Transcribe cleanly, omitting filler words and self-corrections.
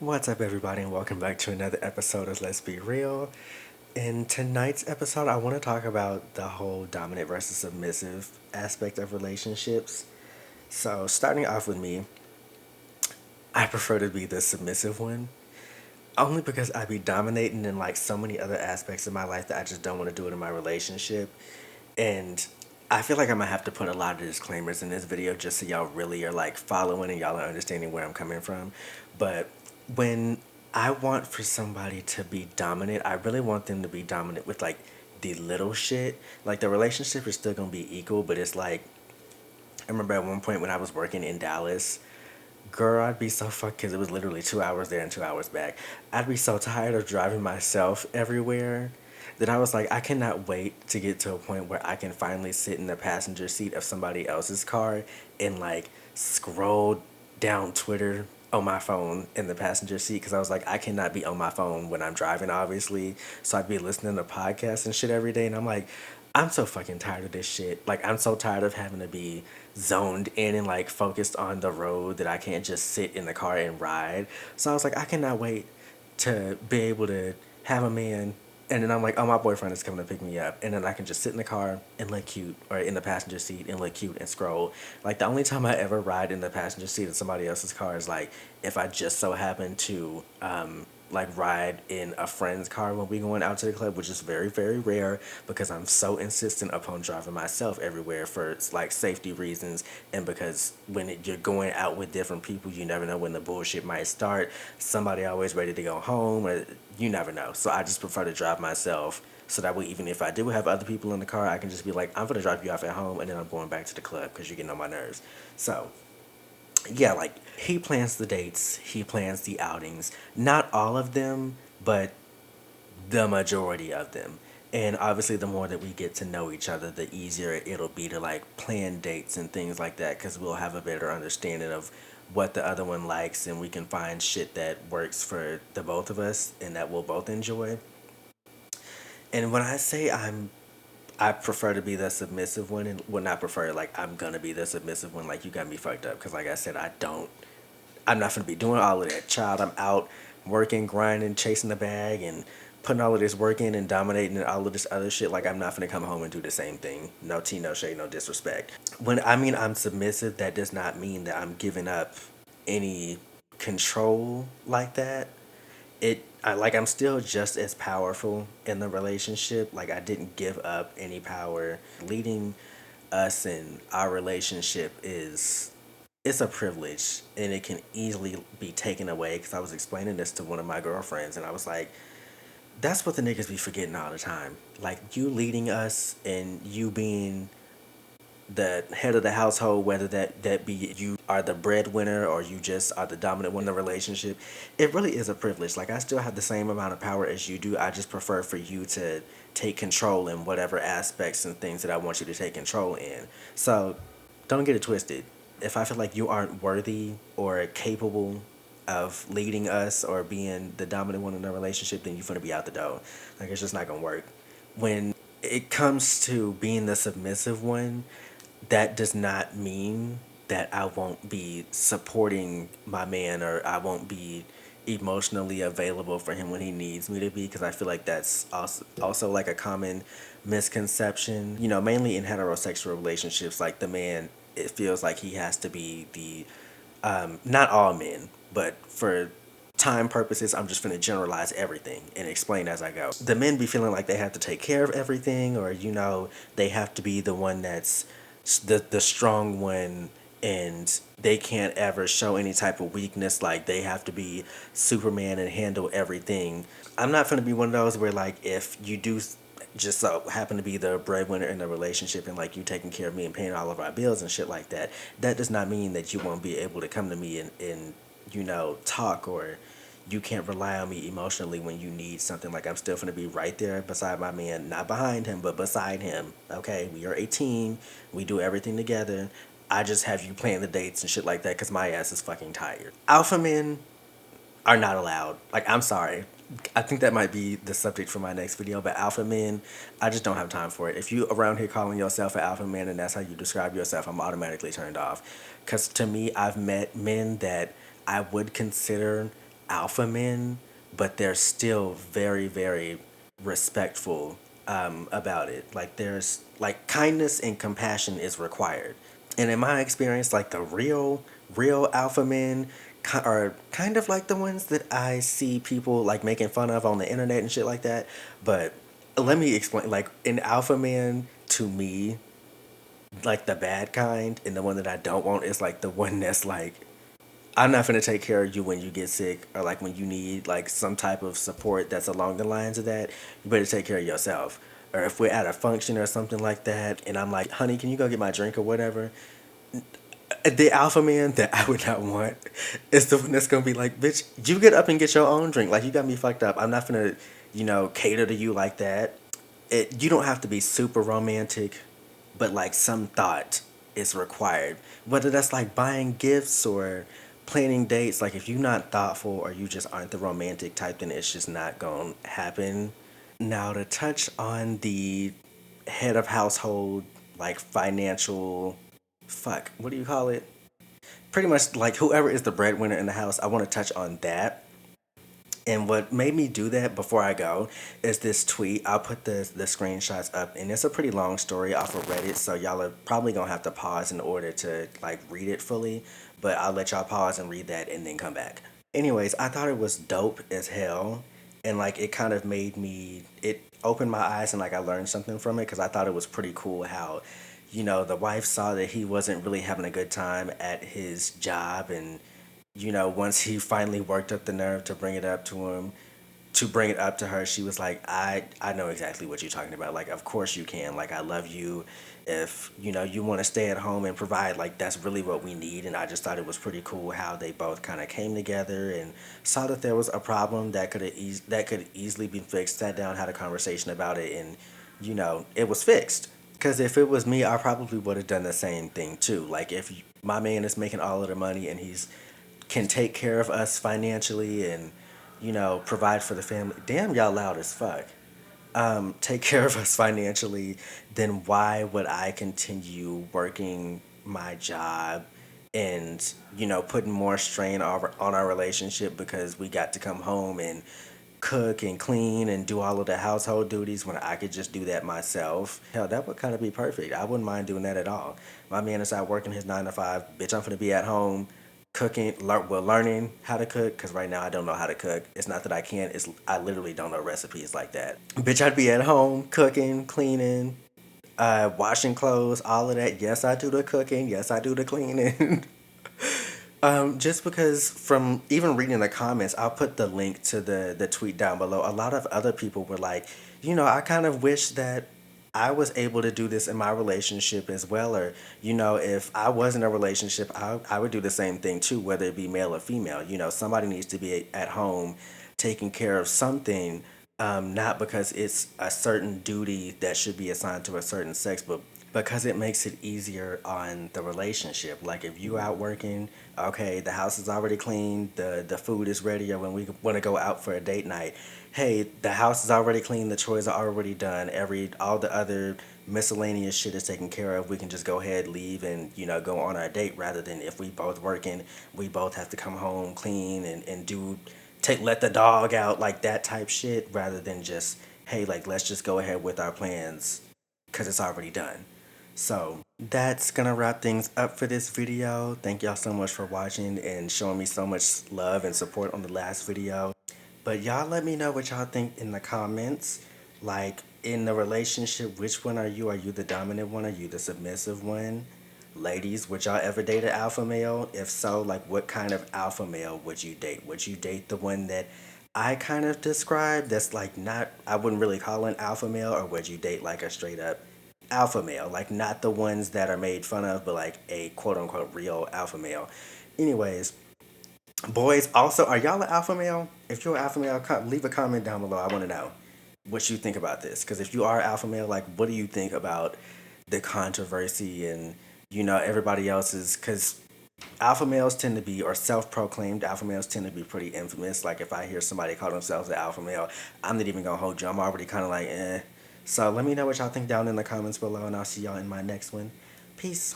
What's up, everybody, and welcome back to another episode of Let's Be Real. In tonight's episode, I want to talk about the whole dominant versus submissive aspect of relationships. So, starting off with me, I prefer to be the submissive one, only because I be dominating in like so many other aspects of my life that I just don't want to do it in my relationship. And I feel like I'm gonna have to put a lot of disclaimers in this video just so y'all really are like following and y'all are understanding where I'm coming from. But when I want for somebody to be dominant, I really want them to be dominant with like the little shit. Like the relationship is still gonna be equal, but it's like I remember at one point when I was working in Dallas, girl, I'd be so fucked because it was literally 2 hours there and 2 hours back. I'd be so tired of driving myself everywhere that I was like, I cannot wait to get to a point where I can finally sit in the passenger seat of somebody else's car and like scroll down Twitter on my phone in the passenger seat because I was like, I cannot be on my phone when I'm driving, obviously. So I'd be listening to podcasts and shit every day, and I'm like, I'm so fucking tired of this shit. Like, I'm so tired of having to be zoned in and like focused on the road that I can't just sit in the car and ride. So I was like, I cannot wait to be able to have a man. And then I'm like, oh, my boyfriend is coming to pick me up. And then I can just sit in the car and look cute, or in the passenger seat and look cute and scroll. Like, the only time I ever ride in the passenger seat of somebody else's car is like if I just so happen to like ride in a friend's car when we going out to the club, which is very, very rare because I'm so insistent upon driving myself everywhere for like safety reasons, and because you're going out with different people, you never know when the bullshit might start. Somebody always ready to go home, or you never know. So I just prefer to drive myself. So that way, even if I do have other people in the car, I can just be like, I'm gonna drop you off at home, and then I'm going back to the club because you're getting on my nerves. So yeah, like he plans the dates, he plans the outings. Not all of them, but the majority of them. And obviously, the more that we get to know each other, the easier it'll be to like plan dates and things like that because we'll have a better understanding of what the other one likes, and we can find shit that works for the both of us and that we'll both enjoy. And when I say I prefer to be the submissive one, and well, not prefer, like I'm gonna be the submissive one. Like you got me fucked up, because like I said, I'm not gonna be doing all of that. Child, I'm out working, grinding, chasing the bag, and putting all of this work in and dominating and all of this other shit. Like I'm not gonna come home and do the same thing. No tea, no shade, no disrespect. When I mean I'm submissive, that does not mean that I'm giving up any control like that. I'm still just as powerful in the relationship. Like I didn't give up any power. Leading us in our relationship is it's a privilege, and it can easily be taken away, because I was explaining this to one of my girlfriends and I was like, that's what the niggas be forgetting all the time. Like you leading us and you being the head of the household, whether that be you are the breadwinner or you just are the dominant one in the relationship, it really is a privilege. Like I still have the same amount of power as you do. I just prefer for you to take control in whatever aspects and things that I want you to take control in. So don't get it twisted. If I feel like you aren't worthy or capable of leading us or being the dominant one in the relationship, then you're gonna be out the door. Like it's just not gonna work. When it comes to being the submissive one, that does not mean that I won't be supporting my man, or I won't be emotionally available for him when he needs me to be, because I feel like that's also like a common misconception, mainly in heterosexual relationships. Like the man, it feels like he has to be the not all men, but for time purposes, I'm just going to generalize everything and explain as I go. The men be feeling like they have to take care of everything, or they have to be the one that's the strong one, and they can't ever show any type of weakness. Like they have to be Superman and handle everything. I'm not going to be one of those where like if you do just so happen to be the breadwinner in the relationship, and like you taking care of me and paying all of our bills and shit like that, that does not mean that you won't be able to come to me and talk, or you can't rely on me emotionally when you need something. Like I'm still gonna be right there beside my man, not behind him, but beside him. Okay, we are a team. We do everything together. I just have you plan the dates and shit like that because my ass is fucking tired. Alpha men are not allowed. Like I'm sorry. I think that might be the subject for my next video, but alpha men, I just don't have time for it. If you around here calling yourself an alpha man and that's how you describe yourself, I'm automatically turned off. Because to me, I've met men that I would consider alpha men, but they're still very, very respectful about it. Like there's like kindness and compassion is required. And in my experience, like the real alpha men are kind of like the ones that I see people like making fun of on the internet and shit like that. But let me explain. Like an alpha man to me, like the bad kind, and the one that I don't want is like the one that's like, I'm not gonna take care of you when you get sick or like when you need like some type of support that's along the lines of that. You better take care of yourself. Or if we're at a function or something like that, and I'm like, honey, can you go get my drink or whatever? The alpha man that I would not want is the one that's gonna be like, bitch, you get up and get your own drink. Like you got me fucked up. I'm not gonna, cater to you like that. You don't have to be super romantic, but like some thought is required. Whether that's like buying gifts or planning dates, like if you're not thoughtful or you just aren't the romantic type, then it's just not gonna happen. Now to touch on the head of household, like financial, fuck, what do you call it? Pretty much like whoever is the breadwinner in the house, I want to touch on that. And what made me do that before I go is this tweet. I'll put the screenshots up, and it's a pretty long story off of Reddit, so y'all are probably gonna have to pause in order to like read it fully. But I'll let y'all pause and read that and then come back. Anyways, I thought it was dope as hell, and like it kind of made me. It opened my eyes and like I learned something from it because I thought it was pretty cool how, the wife saw that he wasn't really having a good time at his job and once he finally worked up the nerve to bring it up to him, to bring it up to her, she was like, I know exactly what you're talking about. Like, of course you can. Like, I love you. If, you want to stay at home and provide, like, that's really what we need. And I just thought it was pretty cool how they both kind of came together and saw that there was a problem that that could easily be fixed, sat down, had a conversation about it, and, it was fixed. Because if it was me, I probably would have done the same thing too. Like, if my man is making all of the money and he's can take care of us financially and provide for the family, damn, y'all loud as fuck, take care of us financially, then why would I continue working my job and putting more strain on our relationship because we got to come home and cook and clean and do all of the household duties when I could just do that myself? Hell, that would kind of be perfect. I wouldn't mind doing that at all. My man is out working his 9 to 5. Bitch, I'm gonna be at home cooking, learning how to cook, because right now I don't know how to cook. It's not that I can't, it's I literally don't know recipes like that. Bitch, I'd be at home cooking, cleaning, washing clothes, all of that. Yes, I do the cooking. Yes, I do the cleaning. Just because from even reading the comments, I'll put the link to the tweet down below. A lot of other people were like, I kind of wish that I was able to do this in my relationship as well. Or, if I was in a relationship, I would do the same thing too, whether it be male or female. Somebody needs to be at home taking care of something, not because it's a certain duty that should be assigned to a certain sex, but because it makes it easier on the relationship. Like if you out working, okay, the house is already clean, the food is ready, or when we want to go out for a date night, hey, the house is already clean, the chores are already done, all the other miscellaneous shit is taken care of. We can just go ahead, leave, and go on our date. Rather than if we both working, we both have to come home, clean, and do let the dog out, like that type shit. Rather than just, hey, like let's just go ahead with our plans because it's already done. So that's gonna wrap things up for this video. Thank y'all so much for watching and showing me so much love and support on the last video. But y'all let me know what y'all think in the comments. Like in the relationship, which one are you? Are you the dominant one? Are you the submissive one? Ladies, would y'all ever date an alpha male? If so, like what kind of alpha male would you date? Would you date the one that I kind of described that's like not, I wouldn't really call an alpha male, or would you date like a straight up alpha male? Like not the ones that are made fun of, but like a quote unquote real alpha male. Anyways, boys, also, are y'all an alpha male? If you're an alpha male, leave a comment down below. I want to know what you think about this. Because if you are alpha male, like, what do you think about the controversy and, everybody else's? Because alpha males tend to be, or self-proclaimed alpha males tend to be pretty infamous. Like, if I hear somebody call themselves an alpha male, I'm not even going to hold you. I'm already kind of like, eh. So let me know what y'all think down in the comments below, and I'll see y'all in my next one. Peace.